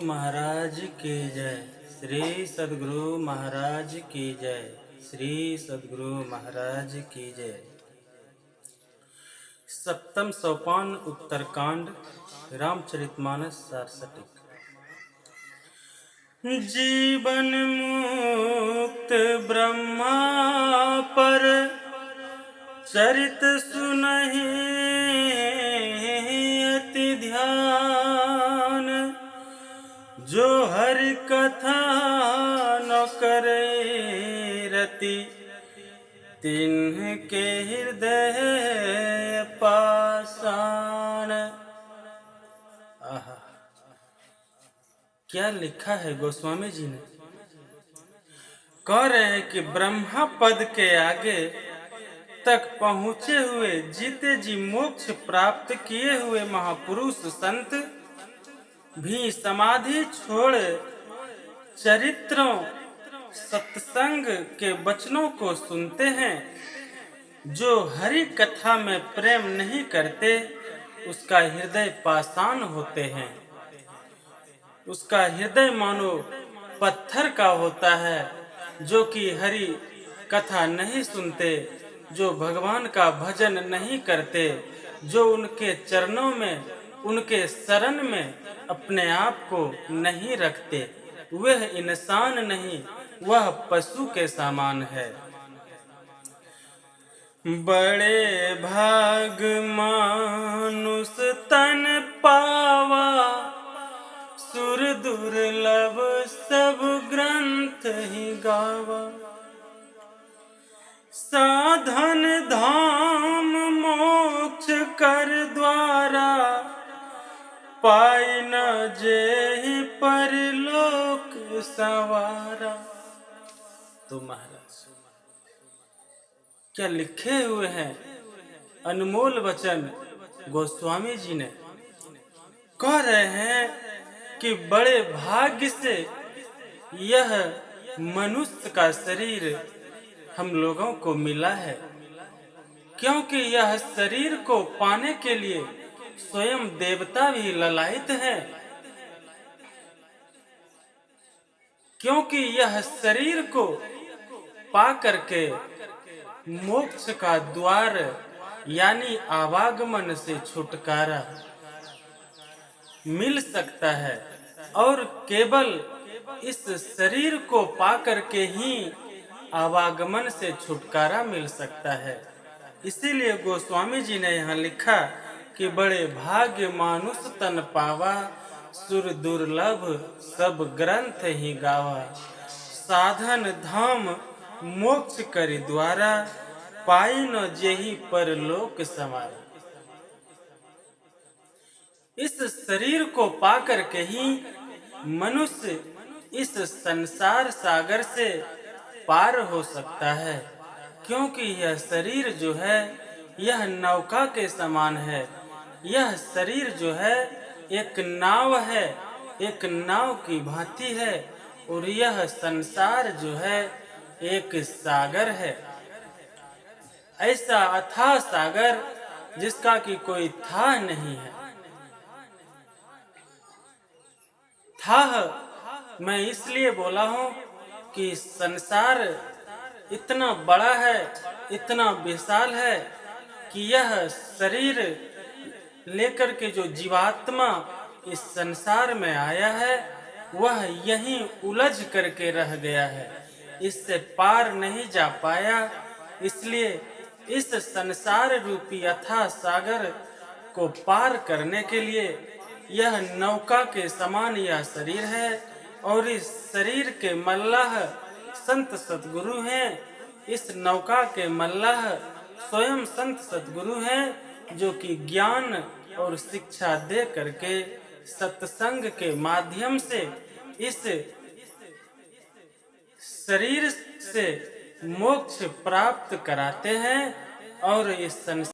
महाराज की जय। श्री सद्गुरु महाराज की जय। श्री सद्गुरु महाराज की जय। सप्तम सोपान उत्तरकांड रामचरितमानस सारसटिक। जीवन मुक्त ब्रह्मा पर चरित सुनहि अति ध्यान, जो हरि कथा न करे रति, तिन्ह के हृदय पाषाण। आहा, क्या लिखा है गोस्वामी जी ने। कह रहे हैं कि ब्रह्मा पद के आगे तक पहुँचे हुए जीते जी मोक्ष प्राप्त किए हुए महापुरुष संत भी समाधि छोड़ चरित्रों सत्संग के वचनों को सुनते हैं। जो हरि कथा में प्रेम नहीं करते उसका हृदय पाषाण होते हैं। उसका हृदय मानो पत्थर का होता है। जो कि हरि कथा नहीं सुनते, जो भगवान का भजन नहीं करते, जो उनके चरणों में उनके शरण में अपने आप को नहीं रखते, वह इंसान नहीं, वह पशु के समान है। बड़े भाग मानुष तन पावा, सुर दुर्लभ सब ग्रंथ ही गावा। साधन धाम मोक्ष कर द्वारा, पाई न जेहि परलोक संवारा। तो महाराज क्या लिखे हुए हैं अनमोल वचन गोस्वामी जी ने। कह रहे हैं कि बड़े भाग्य से यह मनुष्य का शरीर हम लोगों को मिला है, क्योंकि यह शरीर को पाने के लिए स्वयं देवता भी ललायित हैं। क्योंकि यह शरीर को पा करके मोक्ष का द्वार यानी आवागमन से छुटकारा मिल सकता है, और केवल इस शरीर को पा करके ही आवागमन से छुटकारा मिल सकता है। इसीलिए गोस्वामी जी ने यहाँ लिखा कि बड़े भाग्य मानुष तन पावा, सुर दुर्लभ सब ग्रंथ ही गावा। साधन धाम मोक्ष करि द्वारा, पाई न जेहि परलोक संवारा। इस शरीर को पा करके ही मनुष्य इस संसार सागर से पार हो सकता है। क्योंकि यह शरीर जो है यह नौका के समान है। यह शरीर जो है एक नाव है, एक नाव की भांति है, और यह संसार जो है एक सागर है। ऐसा अथाह सागर जिसका कि कोई था नहीं है। था मैं इसलिए बोला हूँ कि संसार इतना बड़ा है, इतना विशाल है कि यह शरीर लेकर के जो जीवात्मा इस संसार में आया है वह यहीं उलझ करके रह गया है, इससे पार नहीं जा पाया। इसलिए इस संसार रूपी अथाह सागर को पार करने के लिए यह नौका के समान यह शरीर है, और इस शरीर के मल्लाह संत सतगुरु हैं। इस नौका के मल्लाह स्वयं संत सतगुरु हैं, जो कि ज्ञान और शिक्षा दे करके सत्संग के माध्यम से इस शरीर से मोक्ष प्राप्त कराते हैं, और इस संसार